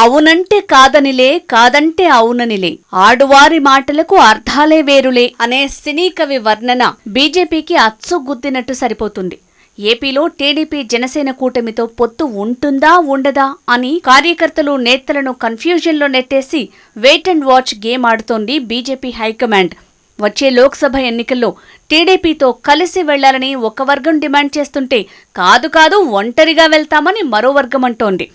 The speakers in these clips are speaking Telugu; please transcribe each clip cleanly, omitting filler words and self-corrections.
అవునంటే కాదనిలే, కాదంటే అవుననిలే, ఆడువారి మాటలకు అర్థాలే వేరులే అనే సినీ కవి వర్ణన బీజేపీకి అచ్చుగుద్దినట్టు సరిపోతుంది. ఏపీలో టీడీపీ జనసేన కూటమితో పొత్తు ఉంటుందా ఉండదా అని కార్యకర్తలు నేతలను కన్ఫ్యూజన్లో నెట్టేసి వెయిట్ అండ్ వాచ్ గేమ్ ఆడుతోంది బీజేపీ హైకమాండ్. వచ్చే లోక్సభ ఎన్నికల్లో టీడీపీతో కలిసి వెళ్లాలని ఒక వర్గం డిమాండ్ చేస్తుంటే కాదు ఒంటరిగా వెళ్తామని మరో వర్గం అంటోంది.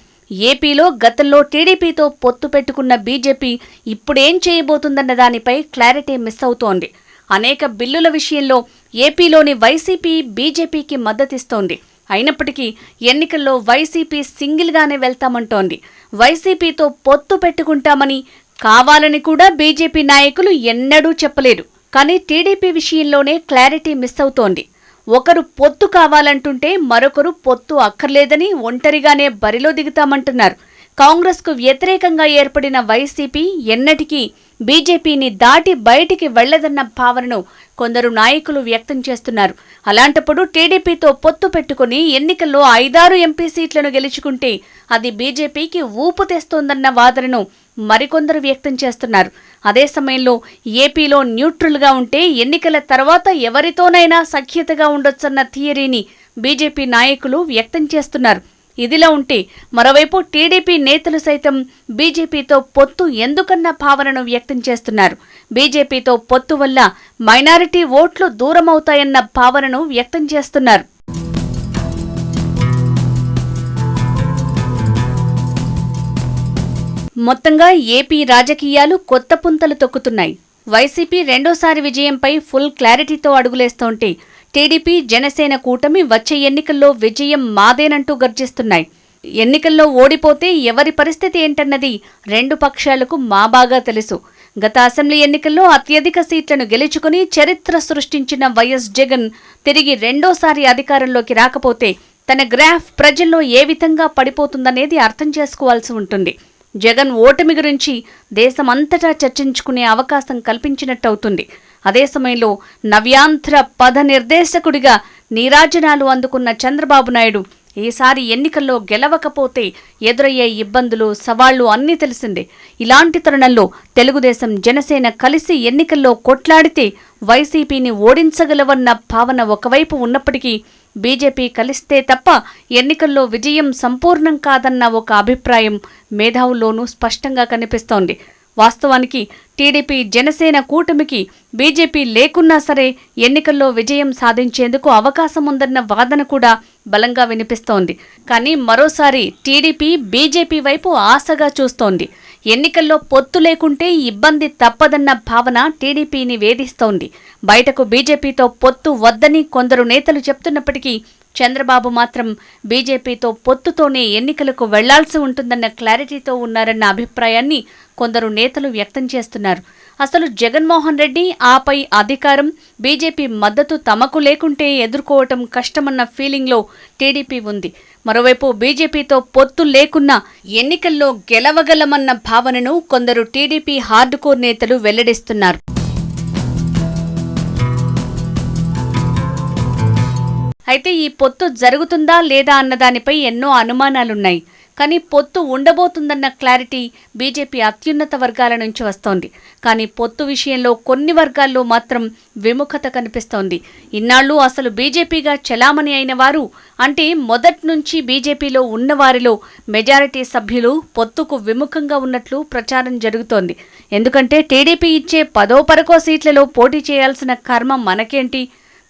ఏపీలో గతంలో టీడీపీతో పొత్తు పెట్టుకున్న బీజేపీ ఇప్పుడేం చేయబోతుందన్న దానిపై క్లారిటీ మిస్ అవుతోంది. అనేక బిల్లుల విషయంలో ఏపీలోని వైసీపీ బీజేపీకి మద్దతిస్తోంది. అయినప్పటికీ ఎన్నికల్లో వైసీపీ సింగిల్గానే వెళ్తామంటోంది. వైసీపీతో పొత్తు పెట్టుకుంటామని కావాలని కూడా బీజేపీ నాయకులు ఎన్నడూ చెప్పలేదు. కానీ టీడీపీ విషయంలోనే క్లారిటీ మిస్ అవుతోంది. ఒకరు పొత్తు కావాలంటుంటే మరొకరు పొత్తు అక్కర్లేదని ఒంటరిగానే బరిలో దిగుతామంటున్నారు. కాంగ్రెస్కు వ్యతిరేకంగా ఏర్పడిన వైసీపీ ఎన్నటికీ బీజేపీని దాటి బయటికి వెళ్లదన్న భావనను కొందరు నాయకులు వ్యక్తం చేస్తున్నారు. అలాంటప్పుడు టీడీపీతో పొత్తు పెట్టుకుని ఎన్నికల్లో 5-6 ఎంపీ సీట్లను గెలుచుకుంటే అది బీజేపీకి ఊపు తెస్తోందన్న వాదనను మరికొందరు వ్యక్తం చేస్తున్నారు. అదే సమయంలో ఏపీలో న్యూట్రల్గా ఉంటే ఎన్నికల తర్వాత ఎవరితోనైనా సఖ్యతగా ఉండొచ్చన్న థియరీని బీజేపీ నాయకులు వ్యక్తం చేస్తున్నారు. ఇదిలా ఉంటే మరోవైపు టీడీపీ నేతలు సైతం బీజేపీతో పొత్తు ఎందుకన్న భావనను వ్యక్తం చేస్తున్నారు. బీజేపీతో పొత్తు వల్ల మైనారిటీ ఓట్లు దూరమవుతాయన్న భావనను వ్యక్తం చేస్తున్నారు. మొత్తంగా ఏపీ రాజకీయాలు కొత్త పుంతలు తొక్కుతున్నాయి. వైసీపీ రెండోసారి విజయంపై ఫుల్ క్లారిటీతో అడుగులేస్తోంటే టీడీపీ జనసేన కూటమి వచ్చే ఎన్నికల్లో విజయం మాదేనంటూ గర్జిస్తున్నాయి. ఎన్నికల్లో ఓడిపోతే ఎవరి పరిస్థితి ఏంటన్నది రెండు పక్షాలకు బాగా తెలుసు. గత అసెంబ్లీ ఎన్నికల్లో అత్యధిక సీట్లను గెలుచుకుని చరిత్ర సృష్టించిన వైఎస్ జగన్ తిరిగి రెండోసారి అధికారంలోకి రాకపోతే తన గ్రాఫ్ ప్రజల్లో ఏ విధంగా పడిపోతుందనేది అర్థం చేసుకోవాల్సి ఉంటుంది. జగన్ ఓటమి గురించి దేశమంతటా చర్చించుకునే అవకాశం కల్పించినట్టవుతుంది. అదే సమయంలో నవ్యాంధ్ర పథ నిర్దేశకుడిగా నీరాజనాలు అందుకున్న చంద్రబాబు నాయుడు ఈసారి ఎన్నికల్లో గెలవకపోతే ఎదురయ్యే ఇబ్బందులు, సవాళ్లు అన్నీ తెలిసిందే. ఇలాంటి తరుణంలో తెలుగుదేశం జనసేన కలిసి ఎన్నికల్లో కొట్లాడితే వైసీపీని ఓడించగలవన్న భావన ఒకవైపు ఉన్నప్పటికీ బీజేపీ కలిస్తే తప్ప ఎన్నికల్లో విజయం సంపూర్ణం కాదన్న ఒక అభిప్రాయం మేధావుల్లోనూ స్పష్టంగా కనిపిస్తోంది. వాస్తవానికి టీడీపీ జనసేన కూటమికి బీజేపీ లేకున్నా సరే ఎన్నికల్లో విజయం సాధించేందుకు అవకాశం ఉందన్న వాదన కూడా బలంగా వినిపిస్తోంది. కానీ మరోసారి టీడీపీ బీజేపీ వైపు ఆశగా చూస్తోంది. ఎన్నికల్లో పొత్తు లేకుంటే ఇబ్బంది తప్పదన్న భావన టీడీపీని వేధిస్తోంది. బయటకు బీజేపీతో పొత్తు వద్దని కొందరు నేతలు చెప్తున్నప్పటికీ చంద్రబాబు మాత్రం బీజేపీతో పొత్తుతోనే ఎన్నికలకు వెళ్లాల్సి ఉంటుందన్న క్లారిటీతో ఉన్నారన్న అభిప్రాయాన్ని కొందరు నేతలు వ్యక్తం చేస్తున్నారు. అసలు జగన్మోహన్ రెడ్డి ఆపై అధికారం, బీజేపీ మద్దతు తమకు లేకుంటే ఎదుర్కోవటం కష్టమన్న ఫీలింగ్లో టీడీపీ ఉంది. మరోవైపు బీజేపీతో పొత్తు లేకున్నా ఎన్నికల్లో గెలవగలమన్న భావనను కొందరు టీడీపీ హార్డ్కోర్ నేతలు వెల్లడిస్తున్నారు. అయితే ఈ పొత్తు జరుగుతుందా లేదా అన్నదానిపై ఎన్నో అనుమానాలున్నాయి. కానీ పొత్తు ఉండబోతుందన్న క్లారిటీ బీజేపీ అత్యున్నత వర్గాల నుంచి వస్తోంది. కానీ పొత్తు విషయంలో కొన్ని వర్గాల్లో మాత్రం విముఖత కనిపిస్తోంది. ఇన్నాళ్లు అసలు బీజేపీగా చెలామణి అయిన వారు, అంటే మొదట్నుంచి బీజేపీలో ఉన్నవారిలో మెజారిటీ సభ్యులు పొత్తుకు విముఖంగా ఉన్నట్లు ప్రచారం జరుగుతోంది. ఎందుకంటే టీడీపీ ఇచ్చే 10-11 సీట్లలో పోటీ చేయాల్సిన కర్మ మనకేంటి?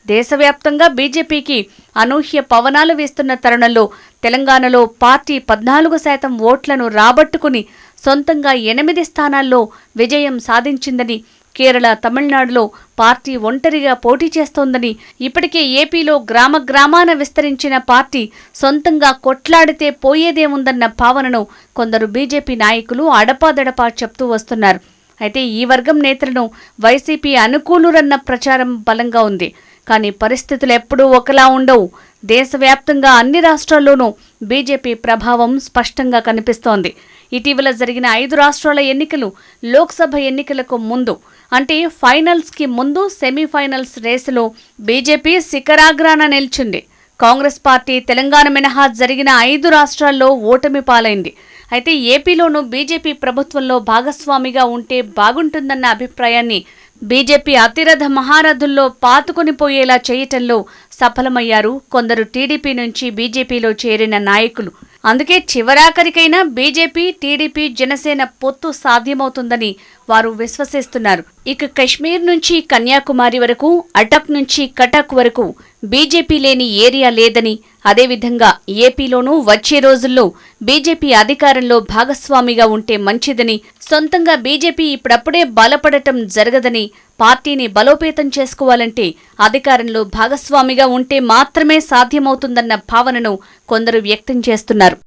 దేశవ్యాప్తంగా బీజేపీకి అనూహ్య పవనాలు వీస్తున్న తరుణంలో తెలంగాణలో పార్టీ 14% ఓట్లను రాబట్టుకుని సొంతంగా 8 స్థానాల్లో విజయం సాధించిందని, కేరళ, తమిళనాడులో పార్టీ ఒంటరిగా పోటీ చేస్తోందని, ఇప్పటికే ఏపీలో గ్రామాన విస్తరించిన పార్టీ సొంతంగా కొట్లాడితే పోయేదేముందన్న భావనను కొందరు బీజేపీ నాయకులు అడపాదడపా చెప్తూ వస్తున్నారు. అయితే ఈ వర్గం నేతలను వైసీపీ అనుకూలురన్న ప్రచారం బలంగా ఉంది. కానీ పరిస్థితులు ఎప్పుడూ ఒకలా ఉండవు. దేశవ్యాప్తంగా అన్ని రాష్ట్రాల్లోనూ బీజేపీ ప్రభావం స్పష్టంగా కనిపిస్తోంది. ఇటీవల జరిగిన 5 రాష్ట్రాల ఎన్నికలు లోక్సభ ఎన్నికలకు ముందు, అంటే ఫైనల్స్కి ముందు సెమీఫైనల్స్ రేసులో బీజేపీ శిఖరాగ్రాన నిల్చుంది. కాంగ్రెస్ పార్టీ తెలంగాణ మినహా జరిగిన 5 రాష్ట్రాల్లో ఓటమి పాలైంది. అయితే ఏపీలోనూ బీజేపీ ప్రభుత్వంలో భాగస్వామిగా ఉంటే బాగుంటుందన్న అభిప్రాయాన్ని బీజేపీ అతిరథ మహారథుల్లో పాతుకొనిపోయేలా చేయటంలో సఫలమయ్యారు కొందరు టీడీపీ నుంచి బీజేపీలో చేరిన నాయకులు. అందుకే చివరాఖరికైనా బీజేపీ, టీడీపీ, జనసేన పొత్తు సాధ్యమవుతుందని వారు విశ్వసిస్తున్నారు. ఇక కశ్మీర్ నుంచి కన్యాకుమారి వరకు, అటక్ నుంచి కటక్ వరకు బీజేపీ లేని ఏరియా లేదని, అదేవిధంగా ఏపీలోనూ వచ్చే రోజుల్లో బీజేపీ అధికారంలో భాగస్వామిగా ఉంటే మంచిదని, సొంతంగా బీజేపీ ఇప్పుడప్పుడే బలపడటం జరగదని, పార్టీని బలోపేతం చేసుకోవాలంటే అధికారంలో భాగస్వామిగా ఉంటే మాత్రమే సాధ్యమవుతుందన్న భావనను కొందరు వ్యక్తం చేస్తున్నారు.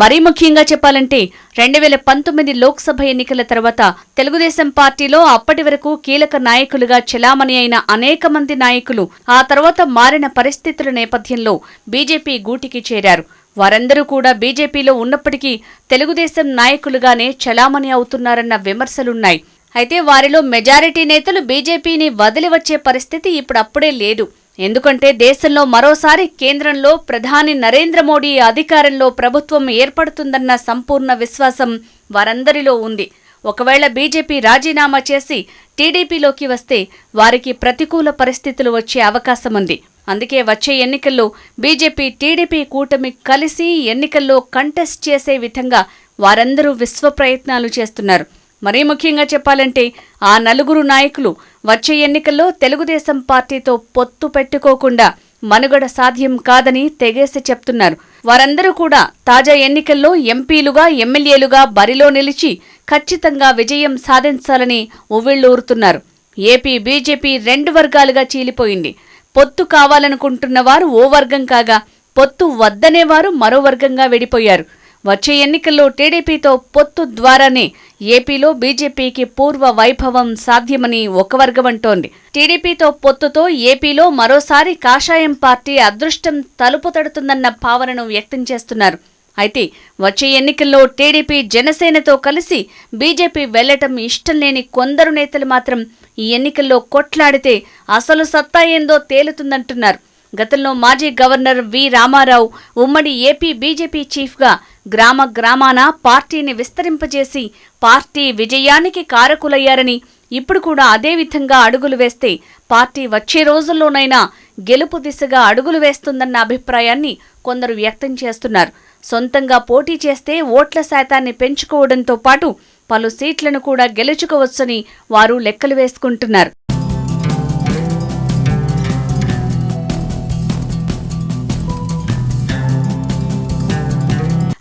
మరీ ముఖ్యంగా చెప్పాలంటే 2019 లోక్సభ ఎన్నికల తర్వాత తెలుగుదేశం పార్టీలో అప్పటి వరకు కీలక నాయకులుగా చెలామణి అయిన అనేక మంది నాయకులు ఆ తర్వాత మారిన పరిస్థితుల నేపథ్యంలో బీజేపీ గూటికి చేరారు. వారందరూ కూడా బీజేపీలో ఉన్నప్పటికీ తెలుగుదేశం నాయకులుగానే చెలామణి అవుతున్నారన్న విమర్శలున్నాయి. అయితే వారిలో మెజారిటీ నేతలు బీజేపీని వదిలి వచ్చే పరిస్థితి ఇప్పుడప్పుడే లేదు. ఎందుకంటే దేశంలో మరోసారి కేంద్రంలో ప్రధాని నరేంద్ర మోడీ అధికారంలో ప్రభుత్వం ఏర్పడుతుందన్న సంపూర్ణ విశ్వాసం వారందరిలో ఉంది. ఒకవేళ బీజేపీ రాజీనామా చేసి టీడీపీలోకి వస్తే వారికి ప్రతికూల పరిస్థితులు వచ్చే అవకాశం ఉంది. అందుకే వచ్చే ఎన్నికల్లో బీజేపీ, టీడీపీ కూటమి కలిసి ఎన్నికల్లో కంటెస్ట్ చేసే విధంగా వారందరూ విశ్వ ప్రయత్నాలు చేస్తున్నారు. మరీ ముఖ్యంగా చెప్పాలంటే ఆ నలుగురు నాయకులు వచ్చే ఎన్నికల్లో తెలుగుదేశం పార్టీతో పొత్తు పెట్టుకోకుండా మనుగడ సాధ్యం కాదని తెగేసి చెప్తున్నారు. వారందరూ కూడా తాజా ఎన్నికల్లో ఎంపీలుగా, ఎమ్మెల్యేలుగా బరిలో నిలిచి ఖచ్చితంగా విజయం సాధించాలని ఉవ్విళ్లూరుతున్నారు. ఏపీ బీజేపీ 2 వర్గాలుగా చీలిపోయింది. పొత్తు కావాలనుకుంటున్న వారు ఓ వర్గం కాగా, పొత్తు వద్దనేవారు మరో వర్గంగా విడిపోయారు. వచ్చే ఎన్నికల్లో టీడీపీతో పొత్తు ద్వారానే ఏపీలో బీజేపీకి పూర్వ వైభవం సాధ్యమని ఒక వర్గం అంటోంది. టీడీపీతో పొత్తుతో ఏపీలో మరోసారి కాషాయం పార్టీ అదృష్టం తలుపు తడుతుందన్న భావనను వ్యక్తం చేస్తున్నారు. అయితే వచ్చే ఎన్నికల్లో టీడీపీ, జనసేనతో కలిసి బీజేపీ వెళ్లటం ఇష్టం లేని కొందరు నేతలు మాత్రం ఈ ఎన్నికల్లో కొట్లాడితే అసలు సత్తా ఏందో తేలుతుందంటున్నారు. గతంలో మాజీ గవర్నర్ వి రామారావు ఉమ్మడి ఏపీ బీజేపీ చీఫ్గా గ్రామాన పార్టీని విస్తరింపజేసి పార్టీ విజయానికి కారకులయ్యారని, ఇప్పుడు కూడా అదే విధంగా అడుగులు వేస్తే పార్టీ వచ్చే రోజుల్లోనైనా గెలుపు దిశగా అడుగులు వేస్తుందన్న అభిప్రాయాన్ని కొందరు వ్యక్తం చేస్తున్నారు. సొంతంగా పోటీ చేస్తే ఓట్ల శాతాన్ని పెంచుకోవడంతో పాటు పలు సీట్లను కూడా గెలుచుకోవచ్చని వారు లెక్కలు వేసుకుంటున్నారు.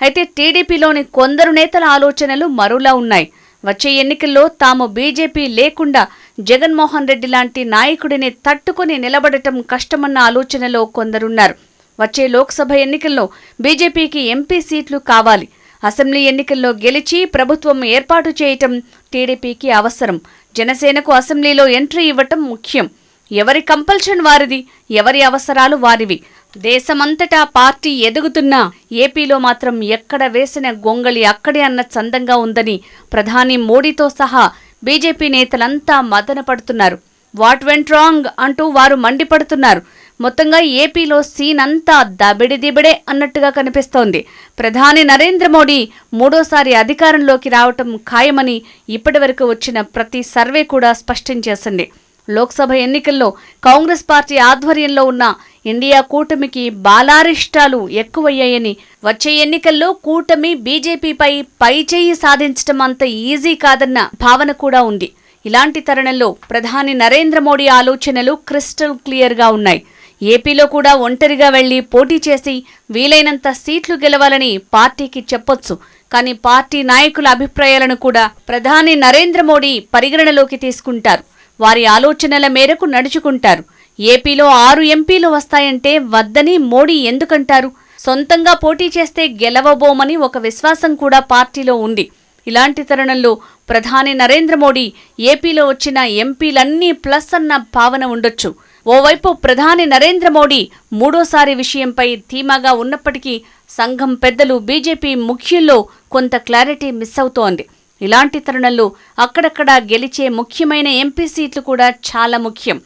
అయితే టీడీపీలోని కొందరు నేతల ఆలోచనలు మరోలా ఉన్నాయి. వచ్చే ఎన్నికల్లో తాము బీజేపీ లేకుండా జగన్మోహన్ రెడ్డి లాంటి నాయకుడిని తట్టుకుని నిలబడటం కష్టమన్న ఆలోచనలో కొందరున్నారు. వచ్చే లోక్సభ ఎన్నికల్లో బీజేపీకి ఎంపీ సీట్లు కావాలి. అసెంబ్లీ ఎన్నికల్లో గెలిచి ప్రభుత్వం ఏర్పాటు చేయటం టీడీపీకి అవసరం. జనసేనకు అసెంబ్లీలో ఎంట్రీ ఇవ్వటం ముఖ్యం. ఎవరి కంపల్షన్ వారిది, ఎవరి అవసరాలు వారివి. దేశమంతటా పార్టీ ఎదుగుతున్నా ఏపీలో మాత్రం ఎక్కడ వేసిన గొంగళి అక్కడే అన్న చందంగా ఉందని ప్రధాని మోడీతో సహా బీజేపీ నేతలంతా మదనపడుతున్నారు. వాట్ వెంట్ రాంగ్ అంటూ వారు మండిపడుతున్నారు. మొత్తంగా ఏపీలో సీన్ అంతా దబిడిదిబిడే అన్నట్టుగా కనిపిస్తోంది. ప్రధాని నరేంద్ర మోడీ 3వ అధికారంలోకి రావటం ఖాయమని ఇప్పటివరకు వచ్చిన ప్రతి సర్వే కూడా స్పష్టం చేసింది. లోక్సభ ఎన్నికల్లో కాంగ్రెస్ పార్టీ ఆధ్వర్యంలో ఉన్న ఇండియా కూటమికి బాలారిష్టాలు ఎక్కువయ్యాయని, వచ్చే ఎన్నికల్లో కూటమి బీజేపీపై పైచేయి సాధించడం అంత ఈజీ కాదన్న భావన కూడా ఉంది. ఇలాంటి తరుణంలో ప్రధాని నరేంద్ర మోడీ ఆలోచనలు క్రిస్టల్ క్లియర్గా ఉన్నాయి. ఏపీలో కూడా ఒంటరిగా వెళ్లి పోటీ చేసి వీలైనంత సీట్లు గెలవాలని పార్టీకి చెప్పొచ్చు. కానీ పార్టీ నాయకుల అభిప్రాయాలను కూడా ప్రధాని నరేంద్ర మోడీ పరిగణలోకి తీసుకుంటారు. వారి ఆలోచనల మేరకు నడుచుకుంటారు. ఏపీలో 6 ఎంపీలు వస్తాయంటే వద్దని మోడీ ఎందుకంటారు? సొంతంగా పోటీ చేస్తే గెలవబోమని ఒక విశ్వాసం కూడా పార్టీలో ఉంది. ఇలాంటి తరుణంలో ప్రధాని నరేంద్ర మోడీ ఏపీలో వచ్చిన ఎంపీలన్నీ ప్లస్ అన్న భావన ఉండొచ్చు. ఓవైపు ప్రధాని నరేంద్ర మోడీ 3వ విషయంపై ధీమాగా ఉన్నప్పటికీ సంఘం పెద్దలు, బీజేపీ ముఖ్యుల్లో కొంత క్లారిటీ మిస్ అవుతోంది. ఇలాంటి తరుణంలో అక్కడక్కడ గెలిచే ముఖ్యమైన ఎంపీ సీట్లు కూడా చాలా ముఖ్యం.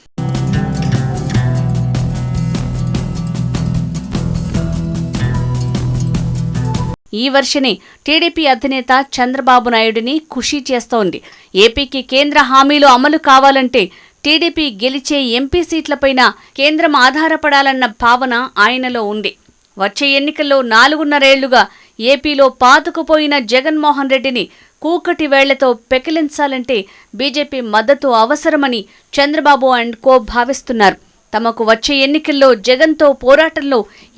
ఈ వర్షనే టీడీపీ అధినేత చంద్రబాబు నాయుడిని ఖుషీ చేస్తోంది. ఏపీకి కేంద్ర హామీలు అమలు కావాలంటే టీడీపీ గెలిచే ఎంపీ సీట్లపైన కేంద్రం ఆధారపడాలన్న భావన ఆయనలో ఉంది. వచ్చే ఎన్నికల్లో 4.5 ఏళ్లుగా ఏపీలో పాతుకుపోయిన జగన్మోహన్ రెడ్డిని కూకటి వేళ్లతో పెకిలించాలంటే బీజేపీ మద్దతు అవసరమని చంద్రబాబు అండ్ కో భావిస్తున్నారు. తమకు వచ్చే ఎన్నికల్లో జగన్తో పోరాటంలో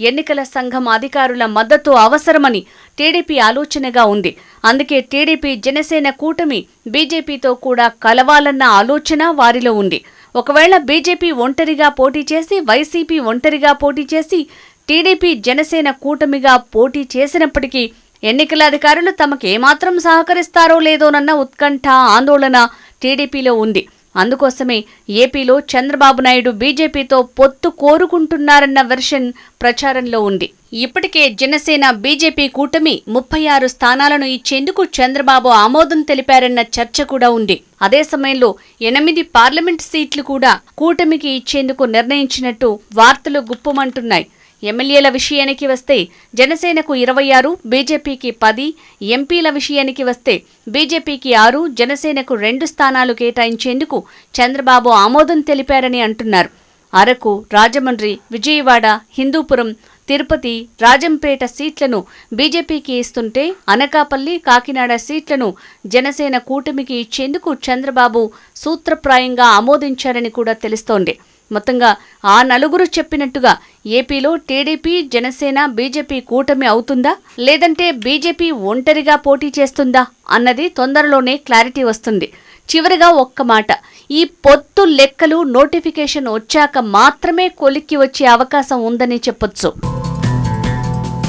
ఎన్నికల సంఘం అధికారుల మద్దతు అవసరమని టీడీపీ ఆలోచనగా ఉంది. అందుకే టీడీపీ జనసేన కూటమి బీజేపీతో కూడా కలవాలన్న ఆలోచన వారిలో ఉంది. ఒకవేళ బీజేపీ ఒంటరిగా పోటీ చేసి, వైసీపీ ఒంటరిగా పోటీ చేసి, టీడీపీ జనసేన కూటమిగా పోటీ చేసినప్పటికీ ఎన్నికల అధికారులు తమకు ఏమాత్రం సహకరిస్తారో లేదోనన్న ఉత్కంఠ, ఆందోళన టీడీపీలో ఉంది. అందుకోసమే ఏపీలో చంద్రబాబు నాయుడు బీజేపీతో పొత్తు కోరుకుంటున్నారన్న వెర్షన్ ప్రచారంలో ఉంది. ఇప్పటికే జనసేన బీజేపీ కూటమి 36 స్థానాలను ఇచ్చేందుకు చంద్రబాబు ఆమోదం తెలిపారన్న చర్చ కూడా ఉంది. అదే సమయంలో 8 పార్లమెంట్ సీట్లు కూడా కూటమికి ఇచ్చేందుకు నిర్ణయించినట్టు వార్తలు గుప్పుమంటున్నాయి. ఎమ్మెల్యేల విషయానికి వస్తే జనసేనకు 26, బీజేపీకి 10, ఎంపీల విషయానికి వస్తే బీజేపీకి 6, జనసేనకు 2 స్థానాలు కేటాయించేందుకు చంద్రబాబు ఆమోదం తెలిపారని అంటున్నారు. అరకు, రాజమండ్రి, విజయవాడ, హిందూపురం, తిరుపతి, రాజంపేట సీట్లను బీజేపీకి ఇస్తుంటే అనకాపల్లి, కాకినాడ సీట్లను జనసేన కూటమికి ఇచ్చేందుకు చంద్రబాబు సూత్రప్రాయంగా ఆమోదించారని కూడా తెలుస్తోంది. మొత్తంగా ఆ నలుగురు చెప్పినట్టుగా ఏపీలో టీడీపీ, జనసేన, బీజేపీ కూటమి అవుతుందా, లేదంటే బీజేపీ ఒంటరిగా పోటీ చేస్తుందా అన్నది తొందరలోనే క్లారిటీ వస్తుంది. చివరిగా ఒక్క మాట, ఈ పొత్తు లెక్కలు నోటిఫికేషన్ వచ్చాక మాత్రమే కొలిక్కి వచ్చే అవకాశం ఉందని చెప్పొచ్చు.